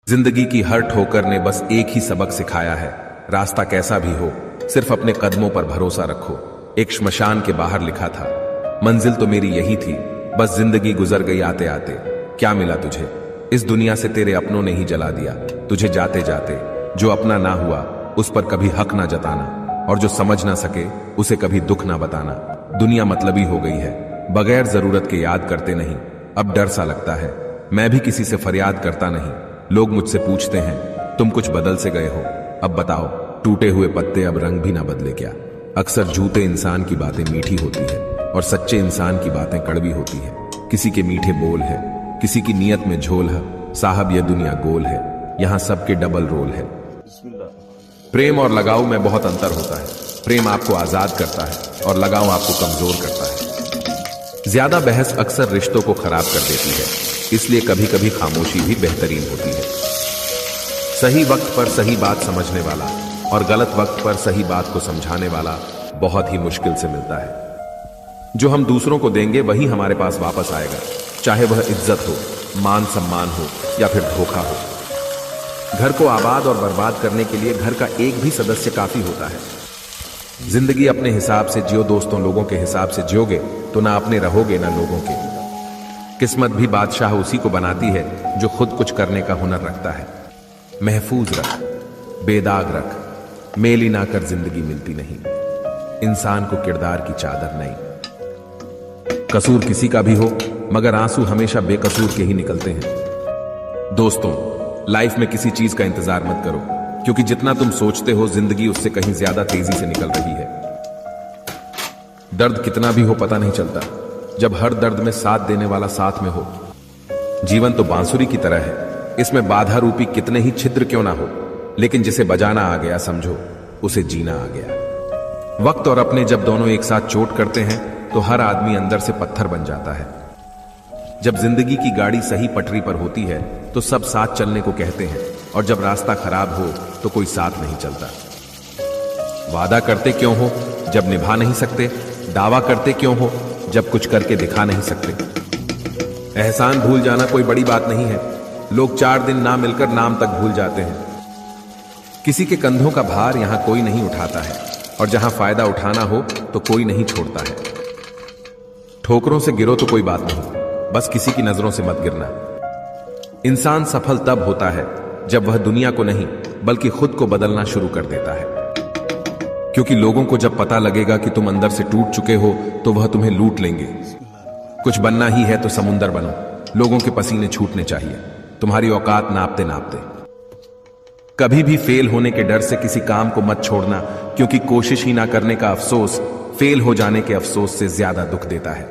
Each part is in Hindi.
जिंदगी की हर ठोकर ने बस एक ही सबक सिखाया है, रास्ता कैसा भी हो सिर्फ अपने कदमों पर भरोसा रखो। एक श्मशान के बाहर लिखा था, मंजिल तो मेरी यही थी, बस जिंदगी गुजर गई आते आते। क्या मिला तुझे? इस दुनिया से तेरे अपनों ने ही जला दिया तुझे जाते जाते। जो अपना ना हुआ उस पर कभी हक ना जताना, और जो समझ ना सके उसे कभी दुख ना बताना। दुनिया मतलबी हो गई है, बगैर जरूरत के याद करते नहीं। अब डर सा लगता है, मैं भी किसी से फरियाद करता नहीं। लोग मुझसे पूछते हैं, तुम कुछ बदल से गए हो? अब बताओ, टूटे हुए पत्ते अब रंग भी ना बदले क्या? अक्सर झूठे इंसान की बातें मीठी होती है और सच्चे इंसान की बातें कड़वी होती है। किसी के मीठे बोल है, किसी की नीयत में झोल है। साहब ये दुनिया गोल है, यहाँ सबके डबल रोल है। प्रेम और लगाव में बहुत अंतर होता है। प्रेम आपको आजाद करता है और लगाव आपको कमजोर करता है। ज्यादा बहस अक्सर रिश्तों को खराब कर देती है, इसलिए कभी कभी खामोशी भी बेहतरीन होती है। सही वक्त पर सही बात समझने वाला और गलत वक्त पर सही बात को समझाने वाला बहुत ही मुश्किल से मिलता है। जो हम दूसरों को देंगे वही हमारे पास वापस आएगा, चाहे वह इज्जत हो, मान सम्मान हो या फिर धोखा हो। घर को आबाद और बर्बाद करने के लिए घर का एक भी सदस्य काफी होता है। जिंदगी अपने हिसाब से जियो दोस्तों, लोगों के हिसाब से जियोगे तो ना अपने रहोगे ना लोगों के। किस्मत भी बादशाह उसी को बनाती है जो खुद कुछ करने का हुनर रखता है। महफूज रख, बेदाग रख, मेली ना कर जिंदगी मिलती नहीं। इंसान को किरदार की चादर नहीं। कसूर किसी का भी हो, मगर आंसू हमेशा बेकसूर के ही निकलते हैं। दोस्तों, लाइफ में किसी चीज का इंतजार मत करो, क्योंकि जितना तुम सोचते हो जिंदगी उससे कहीं ज्यादा तेजी से निकल रही है। दर्द कितना भी हो पता नहीं चलता, जब हर दर्द में साथ देने वाला साथ में हो। जीवन तो बांसुरी की तरह है, इसमें बाधा रूपी कितने ही छिद्र क्यों ना हो, लेकिन जिसे बजाना आ गया समझो उसे जीना आ गया। वक्त और अपने जब दोनों एक साथ चोट करते हैं तो हर आदमी अंदर से पत्थर बन जाता है। जब जिंदगी की गाड़ी सही पटरी पर होती है तो सब साथ चलने को कहते हैं, और जब रास्ता खराब हो तो कोई साथ नहीं चलता। वादा करते क्यों हो जब निभा नहीं सकते? दावा करते क्यों हो जब कुछ करके दिखा नहीं सकते? एहसान भूल जाना कोई बड़ी बात नहीं है, लोग 4 दिन ना मिलकर नाम तक भूल जाते हैं। किसी के कंधों का भार यहां कोई नहीं उठाता है, और जहां फायदा उठाना हो तो कोई नहीं छोड़ता है। ठोकरों से गिरो तो कोई बात नहीं, बस किसी की नजरों से मत गिरना। इंसान सफल तब होता है जब वह दुनिया को नहीं बल्कि खुद को बदलना शुरू कर देता है। क्योंकि लोगों को जब पता लगेगा कि तुम अंदर से टूट चुके हो तो वह तुम्हें लूट लेंगे। कुछ बनना ही है तो समुंदर बनो, लोगों के पसीने छूटने चाहिए, तुम्हारी औकात नापते नापते। कभी भी फेल होने के डर से किसी काम को मत छोड़ना, क्योंकि कोशिश ही ना करने का अफसोस फेल हो जाने के अफसोस से ज्यादा दुख देता है।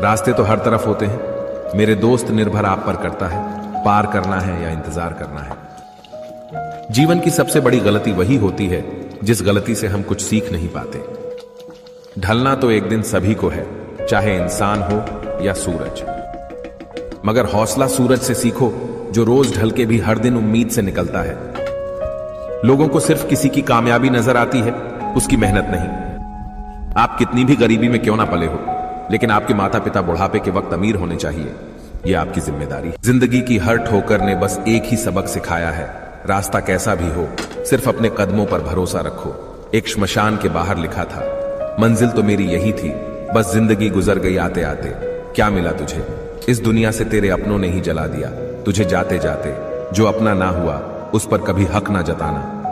रास्ते तो हर तरफ होते हैं मेरे दोस्त, निर्भर आप पर करता है पार करना है या इंतजार करना है। जीवन की सबसे बड़ी गलती वही होती है जिस गलती से हम कुछ सीख नहीं पाते। ढलना तो एक दिन सभी को है, चाहे इंसान हो या सूरज, मगर हौसला सूरज से सीखो जो रोज ढल के भी हर दिन उम्मीद से निकलता है। लोगों को सिर्फ किसी की कामयाबी नजर आती है, उसकी मेहनत नहीं। आप कितनी भी गरीबी में क्यों ना पले हो, लेकिन आपके माता पिता बुढ़ापे के वक्त अमीर होने चाहिए, यह आपकी जिम्मेदारी है। जिंदगी की हर ठोकर ने बस एक ही सबक सिखाया है, रास्ता कैसा भी हो सिर्फ अपने कदमों पर भरोसा रखो। एक श्मशान के बाहर लिखा था, मंजिल तो मेरी यही थी, बस जिंदगी गुजर गई आते आते। क्या मिला तुझे? इस दुनिया से तेरे अपनों ने ही जला दिया तुझे जाते जाते। जो अपना ना हुआ उस पर कभी हक ना जताना,